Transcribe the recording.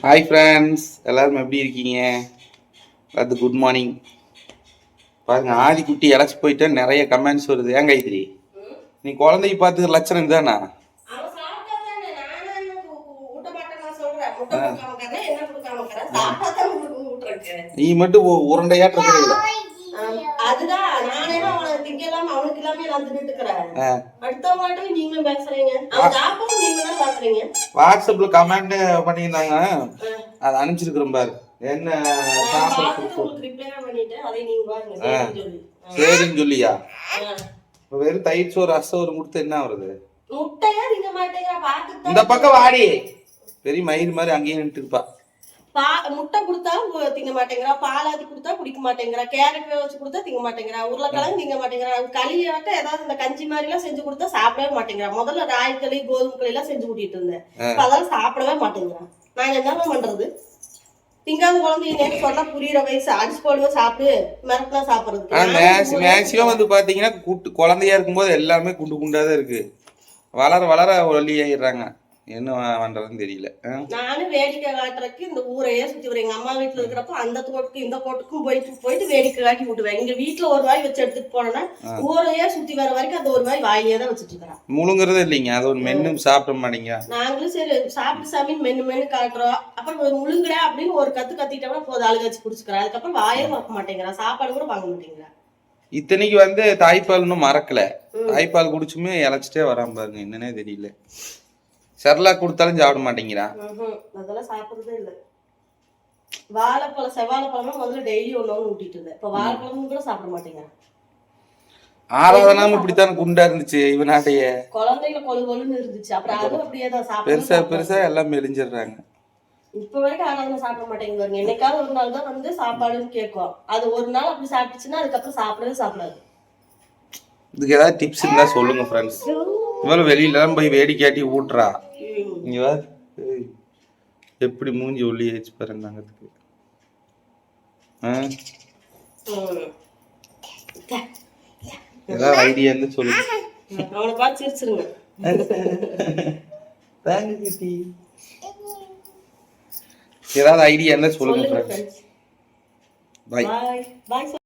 Hi friends, எல்லாரும் எப்படி இருக்கீங்க? அது குட் மார்னிங். பாருங்க, ஆதிக்குட்டி இழைச்சி போயிட்டு நிறைய கமெண்ட்ஸ் வருது. ஏன் கைத்திரி, நீ குழந்தைக்கு பார்த்து லட்சணம் தானா? நீ மட்டும் உருண்டையாட்டு இருக்கிறீங்களா? அதுதான் நானே அவனுக்கு திங்கலாம் அவனுக்கு எல்லாமே நான் தின்னுட்டு இருக்கிறேன். அடுத்தவங்கள்ட்ட நீங்களும் பேசுறீங்க, அவன் சாப்பிடும் நீங்களும் பாக்குறீங்க. வாட்ஸ்அப்ல கமெண்ட் பண்ணியிருந்தாங்க, அதை அனுப்பிச்சிருக்கிறேன் பாரு. என்ன உங்களுக்கு ரிப்ளை பண்ணிட்டேன், அதை நீங்க பாருங்க. சரின்னு சொல்லியா? வெறும் தயிர் சோறு ரசம் கொடுத்து என்ன வருது? முட்டையா திங்க மாட்டேங்கிற பாத்து இந்த பக்கம் வாடி. பெரிய மயிர் மாதிரி அங்கேயே நின்று இருப்பா. முட்டை கொடுத்தா திங்க மாட்டேங்கிறா, பாலாத்தி கொடுத்தா குடிக்க மாட்டேங்கிறா, கேரட் வேக வச்சு கொடுத்தா திங்க மாட்டேங்கிறா, உருளைக்கிழங்கு திங்க மாட்டேங்கிறா, களியாட்ட ஏதாவது இந்த கஞ்சி மாதிரி எல்லாம் செஞ்சு கொடுத்தா சாப்பிடவே மாட்டேங்கிறா. முதல்ல ராய்களி கோதுமை களி எல்லாம் செஞ்சு கூட்டிட்டு இருந்தேன், அதெல்லாம் சாப்பிடவே மாட்டேங்கிறான். நாங்க என்ன பண்றது? திங்காத குழந்தை நேரம் சொன்னா புரியுற வயசு, அடிச்சு போடுவோம் சாப்பிடு மிரட்டா சாப்பிடுறது. மேக்சிமம் வந்து பாத்தீங்கன்னா குழந்தையா இருக்கும்போது எல்லாமே குண்டு குண்டாதான் இருக்கு. வளர வளர ஒல்லி ஆயிடுறாங்க. என்ன பண்றதுன்னு தெரியல. நானும் வேடிக்கை காட்டுறதுக்கு இந்த ஊரையே சுத்தி வரேன். எங்க அம்மா வீட்டுல இருக்கிறப்ப அந்த தோட்டுக்கும் இந்த தோட்டுக்கும் போயிட்டு வேடிக்கை காட்டி விட்டுவேன். எங்க வீட்டுல ஒரு வாய் வச்சு எடுத்துட்டு போனோம்னா ஊரையே சுத்தி வர வரைக்கும் அந்த ஒரு வாய் வாயிலே தான் வச்சுட்டு இருக்கிறேன். முழுங்குறதே இல்லைங்க, அது ஒரு மென்னு சாப்பிட மாட்டீங்க. நாங்களும் சரி சாப்பிட்டு சாமின்னு மென்னு காட்டுறோம். அப்புறம் முழுங்குற அப்படின்னு ஒரு கத்திட்டோம்னா போதும், அழுகாச்சு குடிச்சுக்கிறேன். அதுக்கப்புறம் வாயே பார்க்க மாட்டேங்கிறான், சாப்பாடு கூட வாங்க மாட்டேங்கிறான். இத்தனைக்கு வந்து தாய்ப்பால் இன்னும் மறக்கல. தாய்ப்பால் குடிச்சுமே இழைச்சிட்டே வராம பாருங்க, என்னன்னே தெரியல. செர்லாக் கொடுத்தாலும் சாப்பிட மாட்டேங்கிறான். அதெல்லாம் சாப்பிடுறதே இல்லை. வாழைப்பழம் செவ்வாழைப்பழம் முதல்ல டெய்லி ஒண்ணு ஊட்டிட்டு இருந்தேன், இப்ப வாழைப்பழமும் கூட சாப்பிட மாட்டேங்கிறான். ஆறாவதுனாம இப்படித்தானே குண்டா இருந்துச்சு இவனாட்டைய. குழந்தைகளை கொழுன்னு இருந்துச்சு, அப்புறம் அதுவும் அப்படியே தான் பெருசா பெருசா எல்லாம் மெலிஞ்சிடுறாங்க. இப்ப வரைக்கும் ஆறாவது சாப்பிட மாட்டேங்குது. என்னைக்காவது ஒரு நாள் தான் வந்து சாப்பாடுன்னு கேட்கும். அது ஒரு நாள் அப்படி சாப்பிட்டுச்சுன்னா அதுக்கப்புறம் சாப்பிடாது. இதுக்கு ஏதாவது டிப்ஸ் இருந்தா சொல்லுங்க ஃப்ரெண்ட்ஸ். இவ்வளவு வெளியில போய் வேடிக்கையாட்டி ஊட்டுறா. இங்க எப்படி மூஞ்சி ஒல்லி ஆயிடுச்சு பாருங்க. ஏதாவது ஐடியா இருந்து சொல்லுங்க. அவனை பார்த்து சிரிச்சிருங்க. ஏதாவது ஐடியா இருந்தா சொல்லுங்க ஃப்ரெண்ட்ஸ். பை.